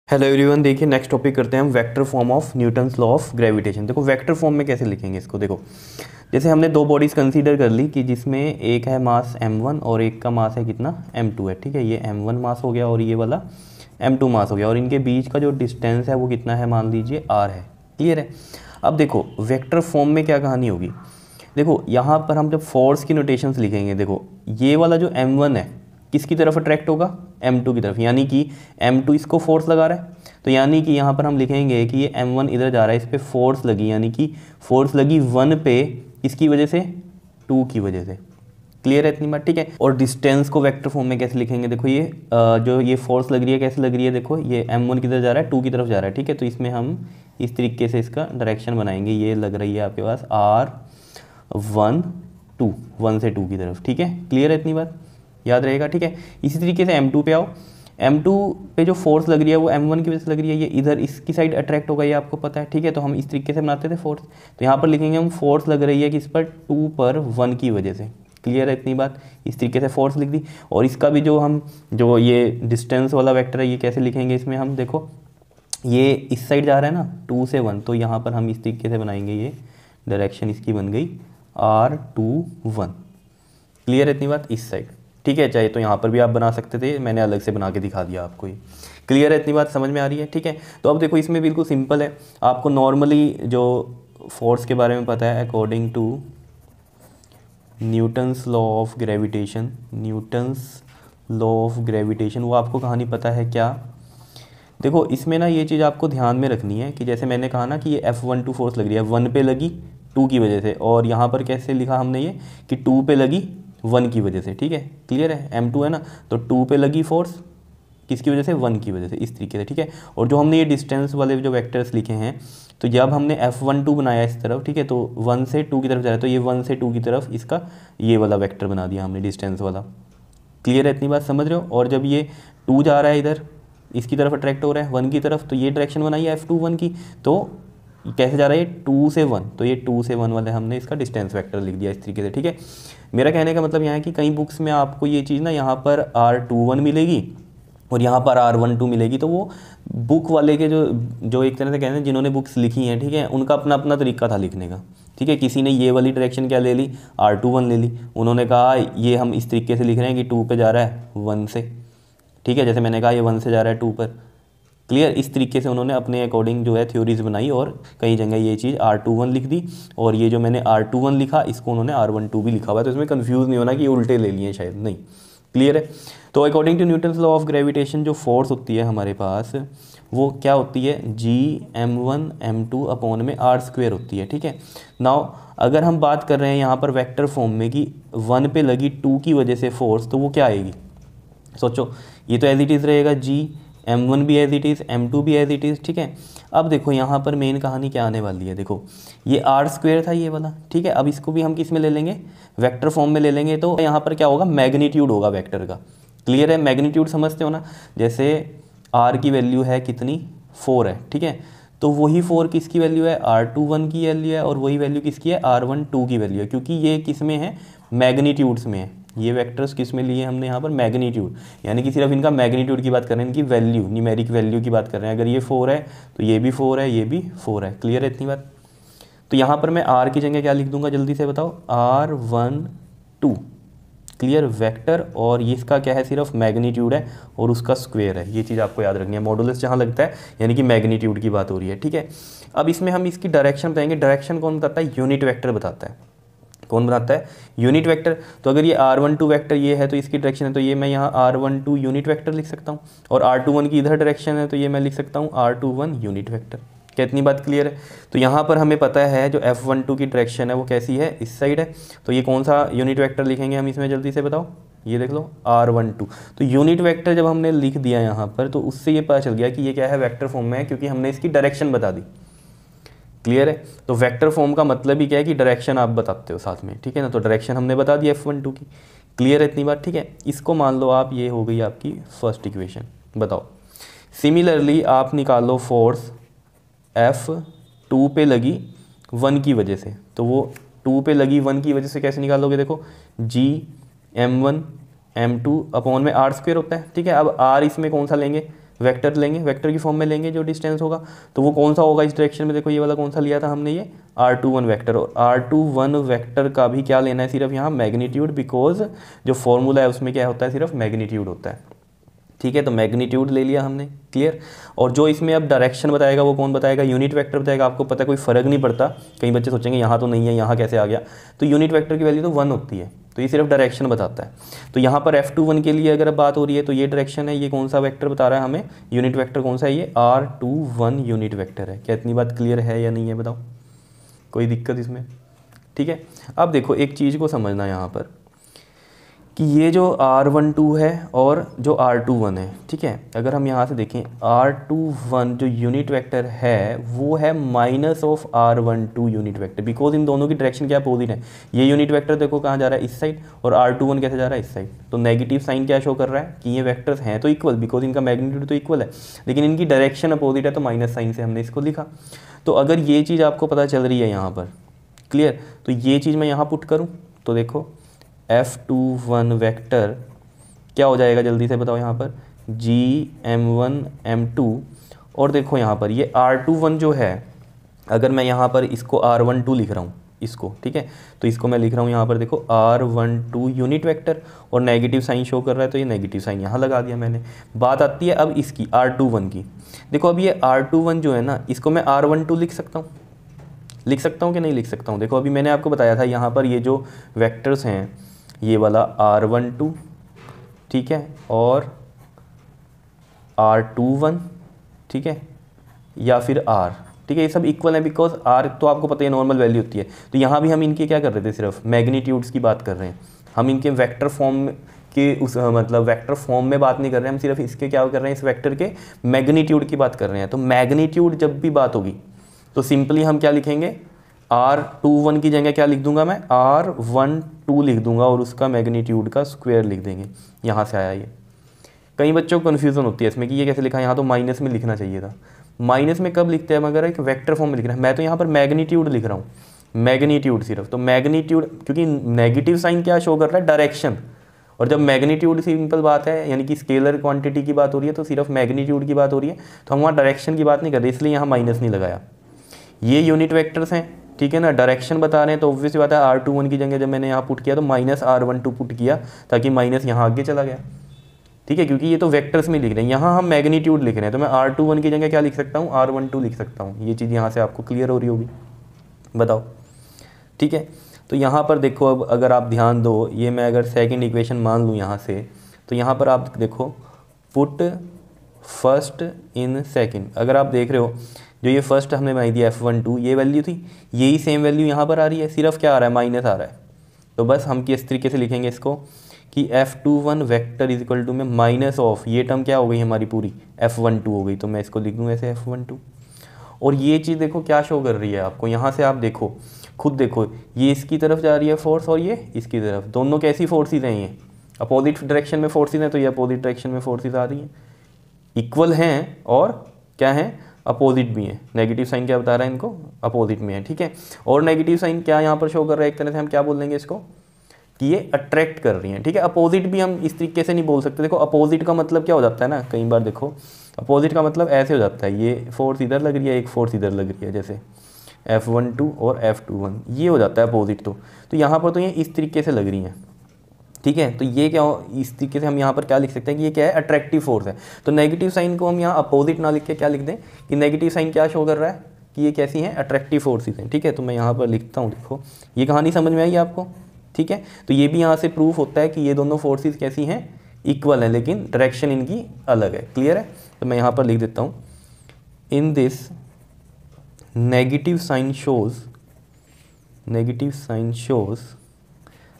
Hello everyone, देखिए next topic करते हैं हम vector form of Newton's law of gravitation. देखो वेक्टर फॉर्म में कैसे लिखेंगे इसको। देखो जैसे हमने दो बॉडीज़ कंसीडर कर ली कि जिसमें एक है मास m1 और एक का मास है कितना m2 है। ठीक है, ये m1 मास हो गया और ये वाला m2 मास हो गया और इनके बीच का जो डिस्टेंस है वो कितना है, मान लीजिए r है। क्लियर है। अब देखो वेक्टर फॉर्म में क्या कहानी होगी। देखो यहाँ पर हम जब फोर्स की नोटेशंस लिखेंगे, देखो ये वाला जो m1 है किसकी तरफ अट्रैक्ट होगा, m2 की तरफ, यानी कि m2 इसको फोर्स लगा रहा है। तो यानी कि यहाँ पर हम लिखेंगे कि ये m1 इधर जा रहा है, इस पर फोर्स लगी, यानी कि फोर्स लगी 1 पे, इसकी वजह से 2 की वजह से। क्लियर है इतनी बात, ठीक है। और डिस्टेंस को वेक्टर फॉर्म में कैसे लिखेंगे, देखो ये जो ये फोर्स लग रही है कैसे लग रही है, देखो ये m1 किधर जा रहा है, 2 की तरफ जा रहा है। ठीक है, तो इसमें हम इस तरीके से इसका डायरेक्शन बनाएंगे। ये लग रही है आपके पास r1 2, 1 से 2 की तरफ। ठीक है, क्लियर है इतनी बात, याद रहेगा। ठीक है, इसी तरीके से m2 पे आओ। m2 पे जो फोर्स लग रही है वो m1 की वजह से लग रही है, ये इधर इसकी साइड अट्रैक्ट होगा, ये आपको पता है। ठीक है, तो हम इस तरीके से बनाते थे फोर्स। तो यहाँ पर लिखेंगे हम फोर्स लग रही है किस पर, 2 पर 1 की वजह से। क्लियर है इतनी बात, इस तरीके से फोर्स लिख दी। और इसका भी जो ये डिस्टेंस वाला वेक्टर है ये कैसे लिखेंगे, इसमें हम देखो ये इस साइड जा रहा है ना 2 से 1, तो यहाँ पर हम इस तरीके से बनाएंगे, ये डायरेक्शन इसकी बन गई r2 1। क्लियर है इतनी बात, इस साइड। ठीक है, चाहे तो यहाँ पर भी आप बना सकते थे, मैंने अलग से बना के दिखा दिया आपको ये। क्लियर है इतनी बात, समझ में आ रही है। ठीक है, तो अब देखो इसमें बिल्कुल सिंपल है। आपको नॉर्मली जो फोर्स के बारे में पता है, according to Newton's law of gravitation, Newton's law of gravitation, वो आपको कहानी पता है क्या। देखो इसमें ना ये चीज़ आपको ध्यान में रखनी है कि जैसे मैंने कहा ना कि ये F12 फोर्स लग रही है 1 पे लगी 2 की वजह से, और यहाँ पर कैसे लिखा हमने ये कि 2 पे लगी 1 की वजह से। ठीक है, क्लियर है, m2 है ना, तो 2 पे लगी फोर्स किसकी वजह से, 1 की वजह से, इस तरीके से। ठीक है, और जो हमने ये डिस्टेंस वाले जो वेक्टर्स लिखे हैं, तो जब हमने F12 बनाया इस तरफ, ठीक है, तो 1 से 2 की तरफ जा रहा है, तो ये 1 से 2 की तरफ इसका ये वाला वेक्टर बना दिया हमने डिस्टेंस वाला। क्लियर है इतनी बात, समझ रहे हो। और जब ये 2 जा रहा है इधर इसकी तरफ अट्रैक्ट हो रहा है 1 की तरफ, तो ये डायरेक्शन बनाई है F21 की, तो कैसे जा रहा है ये 2 से 1, तो ये 2 से 1 वाले हमने इसका डिस्टेंस वेक्टर लिख दिया इस तरीके से। ठीक है, मेरा कहने का मतलब यहाँ है कि कई बुक्स में आपको ये चीज़ ना यहाँ पर R21 मिलेगी और यहाँ पर R12 मिलेगी, तो वो बुक वाले के जो एक तरह से कहते हैं जिन्होंने बुक्स लिखी हैं, ठीक है, उनका अपना अपना तरीका था लिखने का। ठीक है, किसी ने ये वाली डायरेक्शन क्या ले ली, R21 ले ली, उन्होंने कहा ये हम इस तरीके से लिख रहे हैं कि 2 पे जा रहा है 1 से। ठीक है, जैसे मैंने कहा ये 1 से जा रहा है 2 पर। क्लियर, इस तरीके से उन्होंने अपने अकॉर्डिंग जो है थ्योरीज बनाई और कई जगह ये चीज़ R21 लिख दी, और ये जो मैंने R21 लिखा इसको उन्होंने R12 भी लिखा हुआ है, तो इसमें कंफ्यूज नहीं होना कि ये उल्टे ले लिए शायद, नहीं। क्लियर है। तो according to Newton's law of gravitation जो फोर्स होती है हमारे पास वो क्या होती है, Gm1 m2 अपॉन में r² होती है। ठीक है, नाउ अगर हम बात कर रहे हैं यहाँ पर वेक्टर फॉर्म में कि 1 पे लगी 2 की वजह से फोर्स, तो वो क्या आएगी, सोचो। ये तो एज इट इज़ रहेगा Gm1 भी एज इट इज़, m2 भी एज इट इज़। ठीक है, अब देखो यहाँ पर मेन कहानी क्या आने वाली है। देखो ये r² था ये वाला, ठीक है, अब इसको भी हम किस में ले लेंगे, वेक्टर फॉर्म में ले लेंगे, तो यहाँ पर क्या होगा, मैग्नीट्यूड होगा वेक्टर का। क्लियर है, मैग्नीट्यूड समझते हो ना, जैसे r की वैल्यू है कितनी, 4 है। ठीक है, तो वही 4 किसकी वैल्यू है, R21 की वैल्यू है, और वही वैल्यू किसकी है, R12 की वैल्यू है, क्योंकि ये किस में है, मैग्नीट्यूड्स में है। ये वेक्टर्स किस में लिए हमने यहाँ पर, मैग्नीट्यूड, यानी कि सिर्फ इनका मैग्नीट्यूड की बात कर रहे हैं, इनकी वैल्यू, न्यूमेरिक वैल्यू की बात कर रहे हैं। अगर ये 4 है तो ये भी 4 है, ये भी 4 है। क्लियर है इतनी बात। तो यहाँ पर मैं r की जगह क्या लिख दूंगा, जल्दी से बताओ, R12। क्लियर, वेक्टर, और ये इसका क्या है, सिर्फ मैग्नीट्यूड है और उसका स्क्वायर है। ये चीज़ आपको याद रखनी है, मॉडुलस जहाँ लगता है यानी कि मैग्नीट्यूड की बात हो रही है। ठीक है, अब इसमें हम इसकी डायरेक्शन बताएंगे। डायरेक्शन कौन बताता है, यूनिट वेक्टर बताता है। कौन बनाता है, यूनिट वेक्टर। तो अगर ये R12 वेक्टर ये है तो इसकी डायरेक्शन है, तो ये मैं यहाँ R12 यूनिट वेक्टर लिख सकता हूँ, और R21 की इधर डायरेक्शन है तो ये मैं लिख सकता हूँ R21 यूनिट वेक्टर। क्या इतनी बात क्लियर है। तो यहाँ पर हमें पता है जो F12 की डायरेक्शन है वो कैसी है, इस साइड है, तो ये कौन सा यूनिट वेक्टर लिखेंगे हम इसमें, जल्दी से बताओ, ये देख लो R12। तो यूनिट वेक्टर जब हमने लिख दिया यहाँ पर, तो उससे ये पता चल गया कि ये क्या है, वेक्टर फॉर्म में है, क्योंकि हमने इसकी डायरेक्शन बता दी। क्लियर है, तो वेक्टर फॉर्म का मतलब ही क्या है कि डायरेक्शन आप बताते हो साथ में। ठीक है ना, तो डायरेक्शन हमने बता दी F12 की। क्लियर है इतनी बात। ठीक है, इसको मान लो आप, ये हो गई आपकी फर्स्ट इक्वेशन। बताओ सिमिलरली आप निकालो फोर्स F2 पे लगी 1 की वजह से, तो वो 2 पे लगी 1 की वजह से कैसे निकालोगे, देखो Gm1 m2 अपॉन में r² होता है। ठीक है, अब r इसमें कौन सा लेंगे, वेक्टर लेंगे, वेक्टर की फॉर्म में लेंगे जो डिस्टेंस होगा, तो वो कौन सा होगा इस डायरेक्शन में, देखो ये वाला कौन सा लिया था हमने, ये r21 वेक्टर। और r21 वेक्टर का भी क्या लेना है, सिर्फ यहाँ मैग्नीट्यूड, बिकॉज जो फॉर्मूला है उसमें क्या होता है, सिर्फ मैग्नीट्यूड होता है, ठीक है। तो मैग्नीट्यूड ले लिया हमने, क्लियर। और जो इसमें अब डायरेक्शन बताएगा वो कौन बताएगा, यूनिट वेक्टर बताएगा। आपको पता है कोई फ़र्क नहीं पड़ता, कई बच्चे सोचेंगे यहाँ तो नहीं है, यहाँ कैसे आ गया, तो यूनिट वेक्टर की वैल्यू तो 1 होती है, तो ये सिर्फ डायरेक्शन बताता है। तो यहाँ पर F21 के लिए अगर बात हो रही है तो ये डायरेक्शन है, ये कौन सा वेक्टर बता रहा है हमें, यूनिट वेक्टर कौन सा है, ये R21 यूनिट वेक्टर है। क्या इतनी बात क्लियर है या नहीं है, बताओ, कोई दिक्कत इसमें, ठीक है। अब देखो एक चीज़ को समझना यहाँ पर कि ये जो R12 है और जो R21 है, ठीक है, अगर हम यहाँ से देखें R21 जो यूनिट वेक्टर है वो है minus of R12 unit vector, because in दोनों की डायरेक्शन क्या अपोजिट है। ये यूनिट वेक्टर देखो कहाँ जा रहा है, इस साइड, और R21 कैसे जा रहा है, इस साइड। तो नेगेटिव साइन क्या शो कर रहा है कि ये वेक्टर्स हैं तो इक्वल, बिकॉज इनका मैग्नीट्यूड तो इक्वल है, लेकिन इनकी डायरेक्शन अपोजिट है, तो माइनस साइन से हमने इसको लिखा। तो अगर ये चीज़ आपको पता चल रही है यहाँ पर, क्लियर, तो ये चीज़ मैं यहाँ पुट करूँ तो देखो F21 वेक्टर क्या हो जाएगा, जल्दी से बताओ यहाँ पर, GM1 M2। और देखो यहाँ पर ये R21 जो है, अगर मैं यहाँ पर इसको R12 लिख रहा हूँ इसको, ठीक है, तो इसको मैं लिख रहा हूँ यहाँ पर देखो R12 यूनिट वेक्टर, और नेगेटिव साइन शो कर रहा है तो ये नेगेटिव साइन यहाँ लगा दिया मैंने। बात आती है अब इसकी R21 की। देखो अब ये R21 जो है ना, इसको मैं R12 लिख सकता हूँ, लिख सकता हूँ कि नहीं लिख सकता हूँ। देखो अभी मैंने आपको बताया था यहाँ पर ये जो वेक्टर्स हैं, ये वाला R12, ठीक है, और R21, ठीक है, या फिर R, ठीक है, ये सब इक्वल है, बिकॉज R तो आपको पता है नॉर्मल वैल्यू होती है। तो यहाँ भी हम इनके क्या कर रहे थे, सिर्फ मैग्नीट्यूड्स की बात कर रहे हैं, हम इनके वेक्टर फॉर्म के उस मतलब वेक्टर फॉर्म में बात नहीं कर रहे हैं, हम सिर्फ इसके क्या कर रहे हैं, इस वेक्टर के मैग्नीट्यूड की बात कर रहे हैं। तो मैग्नीट्यूड जब भी बात होगी तो सिंपली हम क्या लिखेंगे, R21 की जगह क्या लिख दूंगा मैं, R12 लिख दूंगा, और उसका मैग्नीट्यूड का स्क्वायर लिख देंगे। यहाँ से आया ये, कई बच्चों को कन्फ्यूज़न होती है इसमें कि ये कैसे लिखा है, यहाँ तो माइनस में लिखना चाहिए था। माइनस में कब लिखते हैं, मगर एक वेक्टर फॉर्म में लिखना है, मैं तो यहाँ पर मैग्नीट्यूड लिख रहा हूँ, मैग्नीट्यूड सिर्फ। तो मैग्नीट्यूड, क्योंकि नेगेटिव साइन क्या शो कर रहा है, डायरेक्शन, और जब मैग्नीट्यूड सिंपल बात है, यानी कि स्केलर क्वांटिटी की बात हो रही है, तो सिर्फ मैग्नीट्यूड की बात हो रही है, तो हम वहाँ डायरेक्शन की बात नहीं कर रहे, इसलिए यहाँ माइनस नहीं लगाया। ये यूनिट वेक्टर्स हैं, ठीक है ना, डायरेक्शन बता रहे हैं, तो ऑब्वियस बात है R21 की जगह जब मैंने यहाँ पुट किया तो माइनस R12 पुट किया, ताकि माइनस यहाँ आगे चला गया, ठीक है, क्योंकि ये तो वेक्टर्स में लिख रहे हैं, यहाँ हम मैग्नीट्यूड लिख रहे हैं, तो मैं R21 की जगह क्या लिख सकता हूँ, R12 लिख सकता हूँ। ये चीज़ यहाँ से आपको क्लियर हो रही होगी, बताओ, ठीक है। तो यहाँ पर देखो, अब अगर आप ध्यान दो, ये मैं अगर सेकेंड इक्वेशन मान लूँ यहाँ से, तो यहाँ पर आप देखो पुट फर्स्ट इन सेकेंड, अगर आप देख रहे हो जो ये फर्स्ट हमने बनाई थी F12, ये वैल्यू थी, यही सेम वैल्यू यहाँ पर आ रही है, सिर्फ क्या आ रहा है, माइनस आ रहा है। तो बस हम किस तरीके से लिखेंगे इसको कि F21 vector is equal to में माइनस ऑफ, ये टर्म क्या हो गई हमारी पूरी, F12 हो गई, तो मैं इसको लिख दूँ ऐसे F12। और ये चीज़ देखो क्या शो कर रही है आपको, यहाँ से आप देखो, खुद देखो, ये इसकी तरफ जा रही है फोर्स और ये इसकी तरफ, दोनों कैसी फोर्सेज हैं, ये अपोजिट डायरेक्शन में फोर्सेज हैं, तो ये अपोजिट डायरेक्शन में फोर्सेज आ रही हैं, इक्वल हैं और क्या हैं, अपोजिट भी है। नेगेटिव साइन क्या बता रहा है इनको, अपोजिट में है, ठीक है। और नेगेटिव साइन क्या यहाँ पर शो कर रहा है, एक तरह से हम क्या बोल देंगे इसको कि ये अट्रैक्ट कर रही हैं, ठीक है। अपोजिट भी हम इस तरीके से नहीं बोल सकते, देखो अपोजिट का मतलब क्या हो जाता है ना, कई बार देखो अपोजिट का मतलब ऐसे हो जाता है, ये फोर्स इधर लग रही है, एक फोर्स इधर लग रही है, जैसे F12 और F21, ये हो जाता है अपोजिट। तो यहाँ पर तो ये इस तरीके से लग रही हैं, ठीक है। तो ये क्या हो, इस तरीके से हम यहाँ पर क्या लिख सकते हैं कि ये क्या है, अट्रैक्टिव फोर्स है। तो नेगेटिव साइन को हम यहाँ अपोजिट ना लिख के क्या लिख दें कि नेगेटिव साइन क्या शो कर रहा है कि ये कैसी हैं, अट्रैक्टिव फोर्सेस हैं, ठीक है। तो मैं यहाँ पर लिखता हूँ, देखो ये कहानी समझ में आई आपको, ठीक है। तो ये भी यहाँ से प्रूफ होता है कि ये दोनों फोर्सेस कैसी हैं, इक्वल हैं, लेकिन डायरेक्शन इनकी अलग है, क्लियर है। तो मैं यहाँ पर लिख देता हूँ, in this negative sign shows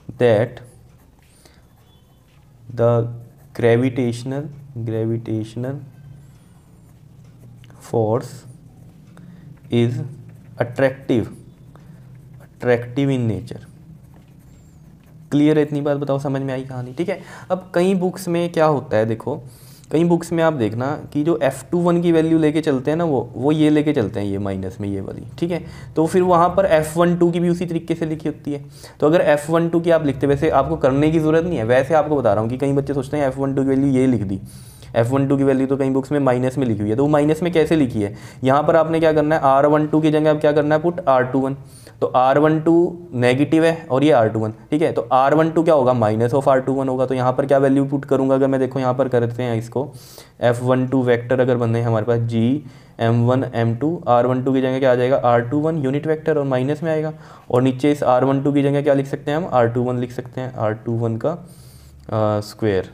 that the gravitational force is attractive in nature। Clear है इतनी बात, बताओ समझ में आई कहानी, ठीक है। अब कई बुक्स में क्या होता है, देखो कई बुक्स में आप देखना कि जो F21 की वैल्यू लेके चलते हैं ना, वो ये लेके चलते हैं, ये माइनस में ये वाली, ठीक है। तो फिर वहाँ पर F12 की भी उसी तरीके से लिखी होती है। तो अगर F12 की आप लिखते, वैसे आपको करने की ज़रूरत नहीं है, वैसे आपको बता रहा हूँ कि कई बच्चे सोचते हैं F12 की वैल्यू ये लिख दी, F12 की वैल्यू तो कहीं बुक्स में माइनस में लिखी हुई है, तो वो माइनस में कैसे लिखी है, यहाँ पर आपने क्या करना है, R12 की जगह अब क्या करना है, पुट R21। तो R12 नेगेटिव है और ये R21, ठीक है, तो R12 क्या होगा, माइनस ऑफ R21 होगा। तो यहाँ पर क्या वैल्यू पुट करूँगा, अगर मैं देखो यहाँ पर करते हैं इसको, F12 वेक्टर अगर बने हमारे पास G M1 M2, R12 की जगह क्या आ जाएगा, R21 यूनिट वेक्टर और माइनस में आएगा, और नीचे इस R12 की जगह क्या लिख सकते हैं हम, R21 लिख सकते हैं, R21 का स्क्वायर,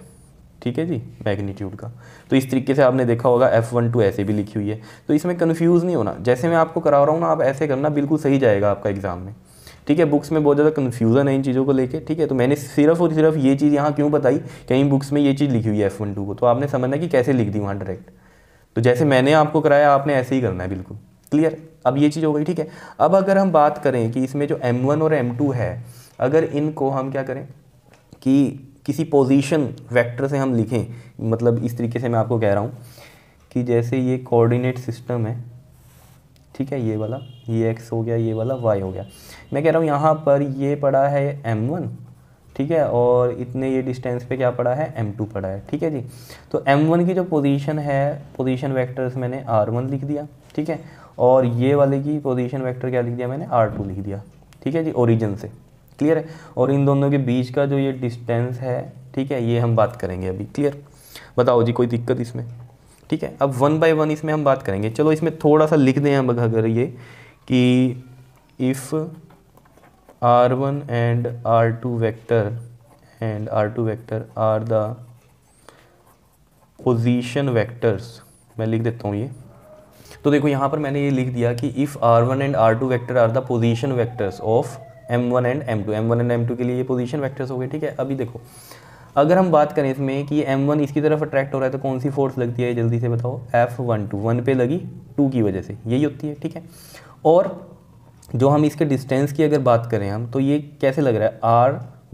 ठीक है जी, मैग्नीट्यूड का। तो इस तरीके से आपने देखा होगा F12 ऐसे भी लिखी हुई है, तो इसमें कन्फ्यूज़ नहीं होना, जैसे मैं आपको करा रहा हूँ ना आप ऐसे करना, बिल्कुल सही जाएगा आपका एग्जाम में, ठीक है। बुक्स में बहुत ज़्यादा कन्फ्यूज़न है इन चीज़ों को लेके, ठीक है, तो मैंने सिर्फ और सिर्फ ये चीज़ यहाँ क्यों बताई, कहीं बुक्स में ये चीज़ लिखी हुई है F12 को, तो आपने समझना कि कैसे लिख दी वहाँ डायरेक्ट, तो जैसे मैंने आपको कराया आपने ऐसे ही करना है, बिल्कुल क्लियर। अब ये चीज़ हो गई, ठीक है। अब अगर हम बात करें कि इसमें जो M1 और M2 है, अगर इनको हम क्या करें कि किसी पोजीशन वेक्टर से हम लिखें, मतलब इस तरीके से मैं आपको कह रहा हूँ कि जैसे ये कोऑर्डिनेट सिस्टम है, ठीक है, ये वाला, ये x हो गया, ये वाला y हो गया, मैं कह रहा हूँ यहाँ पर ये पड़ा है M1, ठीक है, और इतने ये डिस्टेंस पे क्या पड़ा है, M2 पड़ा है, ठीक है जी। तो M1 की जो पोजीशन है, पोजीशन वेक्टर्स मैंने R1 लिख दिया, ठीक है, और ये वाले की पोजीशन वेक्टर क्या लिख दिया मैंने, R2 लिख दिया, ठीक है जी, ओरिजिन से, क्लियर है। और इन दोनों के बीच का जो ये डिस्टेंस है, ठीक है, ये हम बात करेंगे अभी, क्लियर। बताओ जी कोई दिक्कत इसमें, ठीक है। अब 1 बाय 1 इसमें हम बात करेंगे, चलो इसमें थोड़ा सा लिख दें हम अगर ये कि if R1 and R2 vector are the position vectors, मैं लिख देता हूँ ये। तो देखो यहाँ पर मैंने ये लिख दिया कि if R1 and R2 vector are the position vectors of M1 and M2, M1 and M2 के लिए ये पोजीशन वेक्टर्स हो गए, ठीक है। अभी देखो अगर हम बात करें इसमें कि ये M1 इसकी तरफ अट्रैक्ट हो रहा है, तो कौन सी फोर्स लगती है, जल्दी से बताओ, F12, 1 पे लगी 2 की वजह से, यही होती है, ठीक है। और जो हम इसके डिस्टेंस की अगर बात करें हम, तो ये कैसे लग रहा है,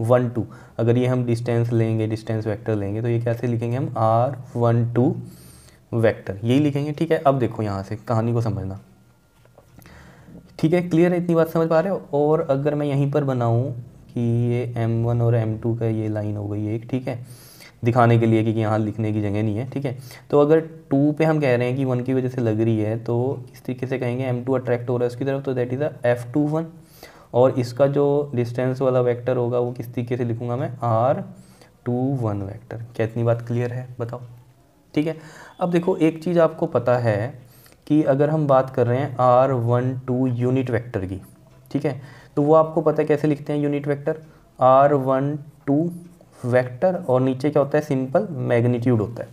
R12, अगर ये हम डिस्टेंस लेंगे, डिस्टेंस वेक्टर लेंगे, तो ये कैसे लिखेंगे हम, R12 वेक्टर, यही लिखेंगे, ठीक है। अब देखो यहाँ से कहानी को समझना, ठीक है, क्लियर है, इतनी बात समझ पा रहे हो। और अगर मैं यहीं पर बनाऊँ कि ये M1 और M2 का ये लाइन हो गई एक, ठीक है, दिखाने के लिए कि यहाँ लिखने की जगह नहीं है, ठीक है। तो अगर 2 पे हम कह रहे हैं कि 1 की वजह से लग रही है, तो इस तरीके से कहेंगे M2 अट्रैक्ट हो रहा है उसकी तरफ, तो दैट इज़ अ F21, और इसका जो डिस्टेंस वाला वेक्टर होगा वो किस तरीके से लिखूँगा मैं, R21 वेक्टर। क्या इतनी बात क्लियर है, बताओ, ठीक है। अब देखो एक चीज़ आपको पता है कि अगर हम बात कर रहे हैं R12 यूनिट वेक्टर की, ठीक है, तो वो आपको पता है कैसे लिखते हैं यूनिट वेक्टर, R12 वेक्टर और नीचे क्या होता है, सिंपल मैग्नीट्यूड होता है,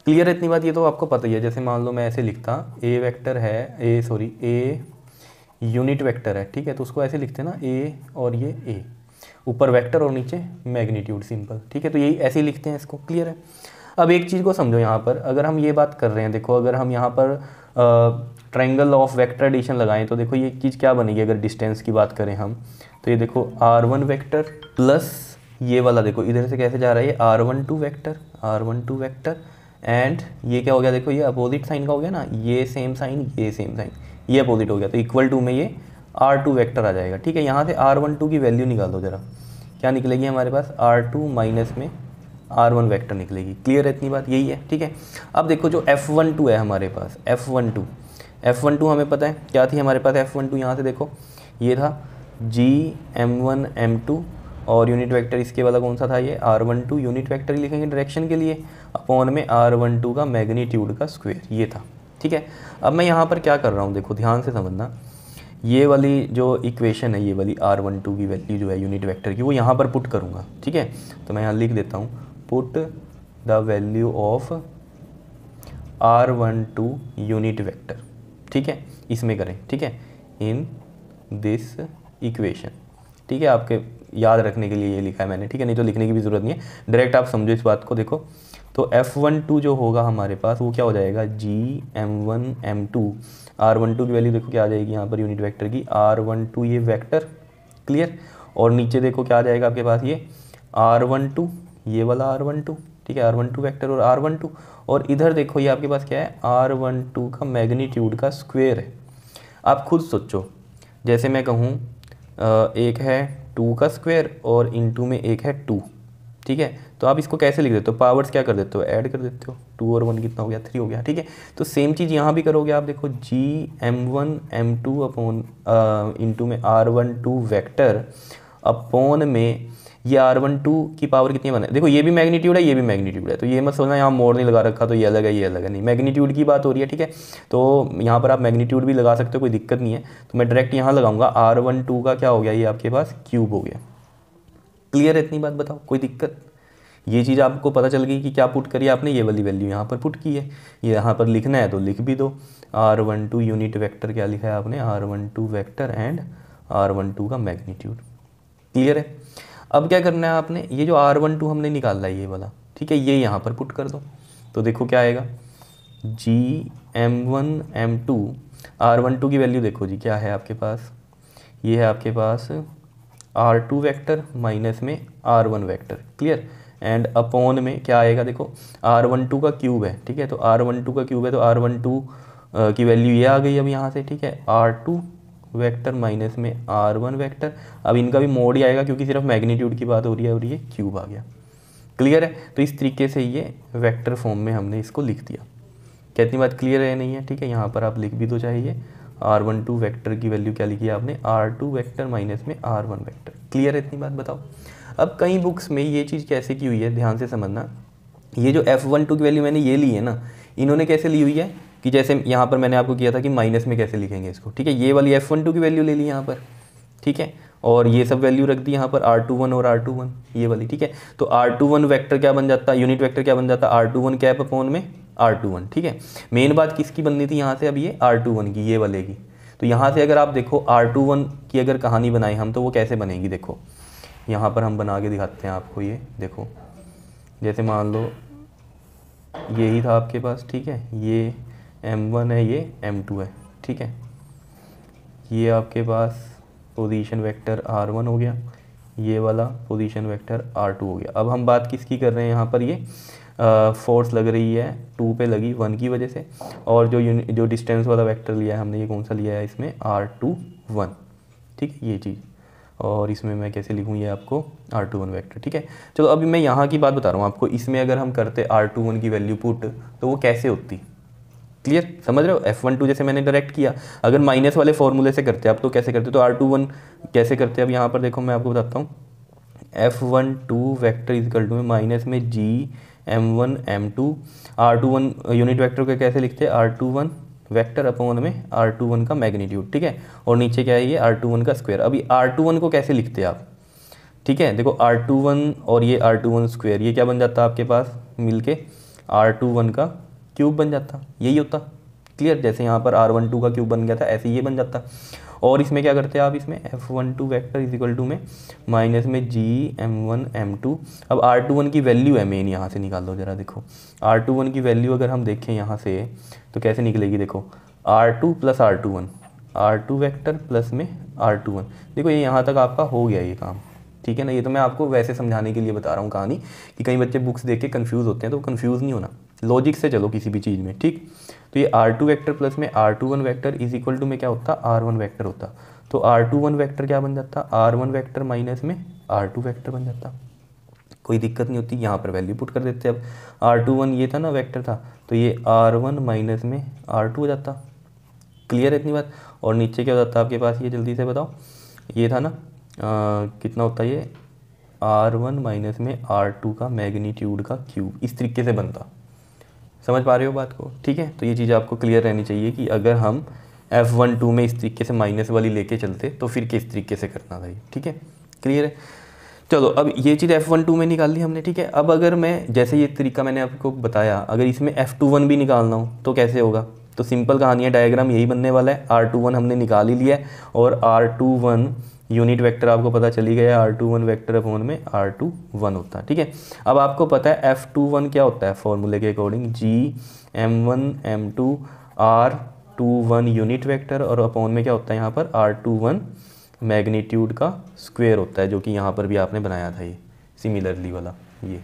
क्लियर है इतनी बात, ये तो आपको पता ही है। जैसे मान लो मैं ऐसे लिखता, ए वेक्टर है, ए यूनिट वेक्टर है, ठीक है, तो उसको ऐसे लिखते हैं ना, ए और ये ए, ऊपर वेक्टर और नीचे मैग्नीट्यूड, सिंपल, ठीक है, तो यही ऐसे ही लिखते हैं इसको, क्लियर है। अब एक चीज़ को समझो, यहाँ पर अगर हम ये बात कर रहे हैं, देखो अगर हम यहाँ पर ट्रायंगल ऑफ वेक्टर एडिशन लगाएं, तो देखो ये चीज़ क्या बनेगी, अगर डिस्टेंस की बात करें हम, तो ये देखो R1 वेक्टर प्लस ये वाला, देखो इधर से कैसे जा रहा है, ये R12 वेक्टर एंड ये क्या हो गया, देखो ये अपोजिट साइन का हो गया ना, ये सेम साइन, ये सेम साइन, ये अपोजिट हो गया, तो इक्वल टू में ये R2 वेक्टर आ जाएगा, ठीक है। यहाँ से R12 की वैल्यू निकाल दो जरा, क्या निकलेगी हमारे पास, R2 माइनस में R1 वेक्टर निकलेगी, क्लियर है इतनी बात, यही है, ठीक है। अब देखो जो F12 है हमारे पास, F12 हमें पता है क्या थी हमारे पास, F12 यहाँ से देखो ये था G M1 M2, और यूनिट वेक्टर इसके वाला कौन सा था, ये R12 यूनिट वेक्टर ही लिखेंगे डायरेक्शन के लिए, अपॉन में R12 का मैग्नीट्यूड का स्क्वायर, ये था, ठीक है। अब मैं यहाँ पर क्या कर रहा हूँ, देखो ध्यान से समझना, ये वाली जो इक्वेशन है, ये वाली R12 की वैल्यू जो है यूनिट वेक्टर की, वो यहाँ पर पुट करूँगा, ठीक है। तो मैं यहाँ लिख देता हूँ, put the value of R12 unit vector, ठीक है, इसमें करें, ठीक है, इन दिस इक्वेशन, ठीक है, आपके याद रखने के लिए ये लिखा है मैंने, ठीक है, नहीं तो लिखने की भी ज़रूरत नहीं है, डायरेक्ट आप समझो इस बात को। देखो तो F12 जो होगा हमारे पास वो क्या हो जाएगा, G M1 M2, R12 की वैल्यू देखो क्या आ जाएगी यहाँ पर यूनिट वेक्टर की, R12 ये वेक्टर, क्लियर, और नीचे देखो क्या आ जाएगा आपके पास, ये R12, ये वाला R12, ठीक है, R12 वेक्टर और R12, और इधर देखो ये आपके पास क्या है, R12 का मैग्नीट्यूड का स्क्वायर है। आप खुद सोचो, जैसे मैं कहूँ एक है 2 का स्क्वायर और इनटू में एक है 2, ठीक है, तो तो आप इसको कैसे लिख देते हो, पावर्स क्या कर देते हो, ऐड कर देते हो, 2 और 1 कितना हो गया, 3 हो गया, ठीक है। तो सेम चीज़ यहाँ भी करोगे आप, देखो GM1M2 अपॉन इंटू में R12 वेक्टर अपॉन में ये R12 की पावर कितनी बना है, देखो ये भी मैग्नीट्यूड है, ये भी मैग्नीट्यूड है, तो ये मत सोचना यहाँ मोड़ नहीं लगा रखा तो ये अलग है ये अलग है, नहीं, मैग्नीट्यूड की बात हो रही है, ठीक है। तो यहाँ पर आप मैग्नीट्यूड भी लगा सकते हो, कोई दिक्कत नहीं है। तो मैं डायरेक्ट यहाँ लगाऊंगा, R12 का क्या हो गया, ये आपके पास क्यूब हो गया। क्लियर है इतनी बात, बताओ कोई दिक्कत। ये चीज़ आपको पता चल गई कि क्या पुट करी आपने, ये वाली वैल्यू यहाँ पर पुट की है, ये यहाँ पर लिखना है तो लिख भी दो। R12 यूनिट वेक्टर क्या लिखा है आपने, R12 वेक्टर एंड R12 का मैग्नीट्यूड। क्लियर है। अब क्या करना है आपने, ये जो R12 हमने निकाला है ये वाला, ठीक है, ये यहाँ पर पुट कर दो। तो देखो क्या आएगा, GM1M2 R12 की वैल्यू देखो जी क्या है आपके पास, ये है आपके पास R2 वेक्टर माइनस में R1 vector. Clear. And upon में क्या आएगा, देखो R12 का क्यूब है, ठीक है, तो R12 का क्यूब है तो R12 की वैल्यू ये आ गई अब यहाँ से, ठीक है, R2 वेक्टर माइनस में R1 वेक्टर। अब इनका भी मोड ही आएगा क्योंकि सिर्फ मैग्नीट्यूड की बात हो रही है और ये क्यूब आ गया। क्लियर है। तो इस तरीके से ये वेक्टर फॉर्म में हमने इसको लिख दिया। क्या इतनी बात क्लियर है नहीं है, ठीक है। यहाँ पर आप लिख भी तो चाहिए, R12 वेक्टर की वैल्यू क्या लिखी है आपने, R2 वेक्टर माइनस में R1 वेक्टर। क्लियर है इतनी बात, बताओ। अब कई बुक्स में ये चीज़ कैसे की हुई है, ध्यान से समझना। ये जो F12 की वैल्यू मैंने ये ली है ना, इन्होंने कैसे ली हुई है कि जैसे यहाँ पर मैंने आपको किया था कि माइनस में कैसे लिखेंगे इसको, ठीक है। ये वाली F12 की वैल्यू ले ली यहाँ पर, ठीक है, और ये सब वैल्यू रख दी यहाँ पर R21 और R21 ये वाली, ठीक है। तो R21 वेक्टर क्या बन जाता है, यूनिट वेक्टर क्या बन जाता है, R21 कैप अपॉन में R21, ठीक है। मेन बात किसकी बननी थी यहाँ से, अब ये R21 की, ये वाले की। तो यहाँ से अगर आप देखो R21 की अगर कहानी बनाए हम तो वो कैसे बनेगी, देखो यहाँ पर हम बना के दिखाते हैं आपको। ये देखो, जैसे मान लो यही था आपके पास, ठीक है, ये M1 है, ये M2 है, ठीक है। ये आपके पास पोजीशन वेक्टर R1 हो गया, ये वाला पोजीशन वेक्टर R2 हो गया। अब हम बात किसकी कर रहे हैं यहाँ पर, ये फोर्स लग रही है 2 पे लगी 1 की वजह से, और जो डिस्टेंस वाला वेक्टर लिया है हमने, ये कौन सा लिया है इसमें, R21, ठीक है, ये चीज़। और इसमें मैं कैसे लिखूँ, ये आपको R21 वेक्टर, ठीक है। चलो अभी मैं यहाँ की बात बता रहा हूँ आपको, इसमें अगर हम करते R21 की वैल्यू पुट तो वो कैसे होती। क्लियर, समझ रहे हो। F12 जैसे मैंने डायरेक्ट किया, अगर माइनस वाले फॉर्मूले से करते आप तो कैसे करते, तो R21 कैसे करते। अब यहाँ पर देखो मैं आपको बताता हूँ, F12 वेक्टर इजिकल टू में माइनस में GM1M2, R21 यूनिट वेक्टर को कैसे लिखते हैं, R21 वेक्टर अपॉन में R21 का मैग्नीट्यूड, ठीक है, और नीचे क्या है ये R21 का स्क्वायर। अभी R21 को कैसे लिखते हैं आप, ठीक है, देखो R21 और ये R21 स्क्वायर, ये क्या बन जाता है आपके पास मिलके R21 का क्यूब बन जाता, यही होता। क्लियर, जैसे यहाँ पर R12 का क्यूब बन गया था ऐसे ये बन जाता। और इसमें क्या करते हैं आप, इसमें F12 vector is equal to में माइनस में GM1M2। अब R21 की वैल्यू है मेन, यहाँ से निकाल दो जरा, देखो R21 की वैल्यू अगर हम देखें यहाँ से तो कैसे निकलेगी, देखो R2 plus R21, R2 vector plus में R21। देखो ये यहाँ तक आपका हो गया ये काम, ठीक है ना। ये तो मैं आपको वैसे समझाने के लिए बता रहा हूँ कहानी, कि कई बच्चे बुक्स देख के कन्फ्यूज़ होते हैं, तो कन्फ्यूज़ नहीं होना, लॉजिक से चलो किसी भी चीज़ में, ठीक। तो ये R2 वेक्टर प्लस में R21 vector is equal to में क्या होता, R1 वेक्टर होता। तो R21 वेक्टर क्या बन जाता, R1 वेक्टर माइनस में R2 वेक्टर बन जाता। कोई दिक्कत नहीं होती, यहाँ पर वैल्यू पुट कर देते। अब R21 ये था ना वेक्टर था, तो ये R1 माइनस में R2 हो जाता। क्लियर है इतनी बात। और नीचे क्या हो जाता आपके पास, ये जल्दी से बताओ, ये था ना कितना होता है ये, R1 माइनस में R2 का मैग्नीट्यूड का क्यूब, इस तरीके से बनता। समझ पा रहे हो बात को, ठीक है। तो ये चीज़ आपको क्लियर रहनी चाहिए कि अगर हम F12 में इस तरीके से माइनस वाली लेके चलते तो फिर किस तरीके से करना था ये, ठीक है। क्लियर है। चलो अब ये चीज़ F12 में निकाल ली हमने, ठीक है। अब अगर मैं जैसे ये तरीका मैंने आपको बताया, अगर इसमें F21 भी निकालना हो तो कैसे होगा, तो सिंपल कहानी है, डायग्राम यही बनने वाला है। R21 हमने निकाल ही लिया है, और R21 यूनिट वेक्टर आपको पता चली गया, R21 वेक्टर अपॉन में R21 होता है, ठीक है। अब आपको पता है F21 क्या होता है, फॉर्मूले के according GM1M2 R21 unit vector, और अपॉन में क्या होता है यहाँ पर R21 मैग्नीट्यूड का स्क्वायर होता है, जो कि यहाँ पर भी आपने बनाया था ये सिमिलरली वाला ये,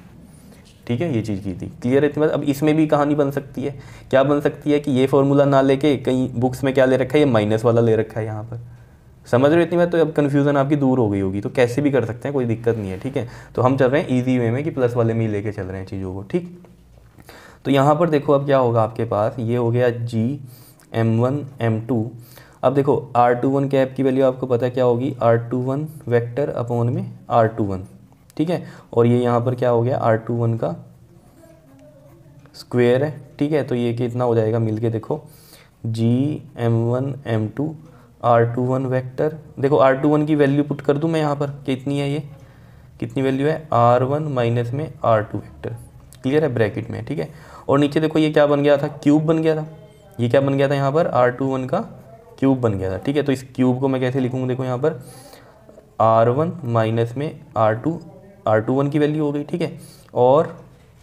ठीक है, ये चीज़ की थी। क्लियर है इतनी बात। अब इसमें भी कहानी बन सकती है, क्या बन सकती है कि ये फॉर्मूला ना लेके कहीं बुक्स में क्या ले रखा है, ये माइनस वाला ले रखा है यहाँ पर, समझ रहे हो इतनी बात? तो अब कन्फ्यूज़न आपकी दूर हो गई होगी। तो कैसे भी कर सकते हैं, कोई दिक्कत नहीं है, ठीक है। तो हम चल रहे हैं ईजी वे में कि प्लस वाले में ही लेके चल रहे हैं चीज़ों को, ठीक। तो यहाँ पर देखो अब क्या होगा आपके पास, ये हो गया GM1 M2। अब देखो R21 कैप की वैल्यू आपको पता है क्या होगी, R21 वेक्टर अपॉन में R21, ठीक है। और ये यहाँ पर क्या हो गया, R21 का स्क्वायर है, ठीक है। तो ये कितना हो जाएगा मिल के, देखो GM1 M2 R21 वेक्टर। देखो R21 की वैल्यू पुट कर दूँ मैं यहाँ पर, कितनी है, ये कितनी वैल्यू है, R1 माइनस में R2 वेक्टर, क्लियर है, ब्रैकेट में, ठीक है। और नीचे देखो ये क्या बन गया था, क्यूब बन गया था। ये क्या बन गया था यहाँ पर, R21 का क्यूब बन गया था, ठीक है। तो इस क्यूब को मैं कैसे लिखूँगा, देखो यहाँ पर R1 माइनस में R21 की वैल्यू हो गई, ठीक है। और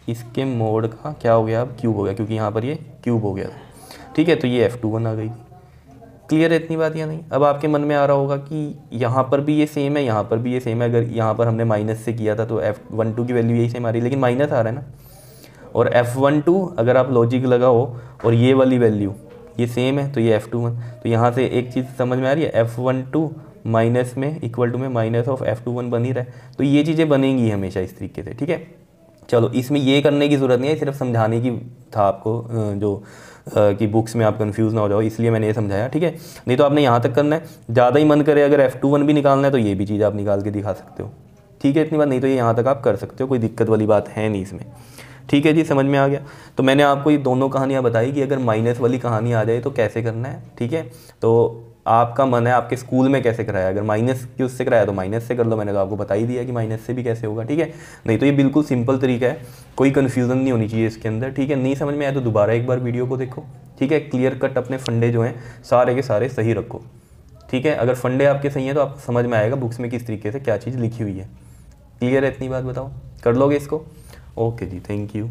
इसके मोड का क्या हो गया, अब क्यूब हो गया, क्योंकि यहाँ पर ये क्यूब हो गया था, ठीक है। तो ये F21 आ गई। क्लियर है इतनी बात या नहीं? अब आपके मन में आ रहा होगा कि यहाँ पर भी ये सेम है, यहाँ पर भी ये सेम है। अगर यहाँ पर हमने माइनस से किया था तो F12 की वैल्यू यही सेम आ रही है, लेकिन माइनस आ रहा है ना। और F12 अगर आप लॉजिक लगाओ और ये वाली वैल्यू ये सेम है तो ये F21। तो यहाँ से एक चीज़ समझ में आ रही है, F12 माइनस में इक्वल टू में माइनस ऑफ F21 बन ही रहा है। तो ये चीज़ें बनेंगी हमेशा इस तरीके से, ठीक है। चलो इसमें ये करने की ज़रूरत नहीं है, सिर्फ समझाने की था आपको, जो कि बुक्स में आप कंफ्यूज ना हो जाओ, इसलिए मैंने ये समझाया, ठीक है। नहीं तो आपने यहाँ तक करना है, ज़्यादा ही मन करे अगर F21 भी निकालना है तो ये भी चीज़ आप निकाल के दिखा सकते हो, ठीक है। इतनी बात, नहीं तो ये यहाँ तक आप कर सकते हो, कोई दिक्कत वाली बात है नहीं इसमें, ठीक है जी, समझ में आ गया। तो मैंने आपको ये दोनों कहानियाँ बताई कि अगर माइनस वाली कहानी आ जाए तो कैसे करना है, ठीक है। तो आपका मन है आपके स्कूल में कैसे कराया, अगर माइनस की उससे कराया तो माइनस से कर लो, मैंने तो आपको बता ही दिया कि माइनस से भी कैसे होगा, ठीक है। नहीं तो ये बिल्कुल सिंपल तरीका है, कोई कन्फ्यूज़न नहीं होनी चाहिए इसके अंदर, ठीक है। नहीं समझ में आया तो दोबारा एक बार वीडियो को देखो, ठीक है। क्लियर कट अपने फंडे जो हैं सारे के सारे सही रखो, ठीक है। अगर फंडे आपके सही हैं तो आपको समझ में आएगा बुक्स में किस तरीके से क्या चीज़ लिखी हुई है। क्लियर है इतनी बात? बताओ कर लोगे इसको? ओके जी, थैंक यू।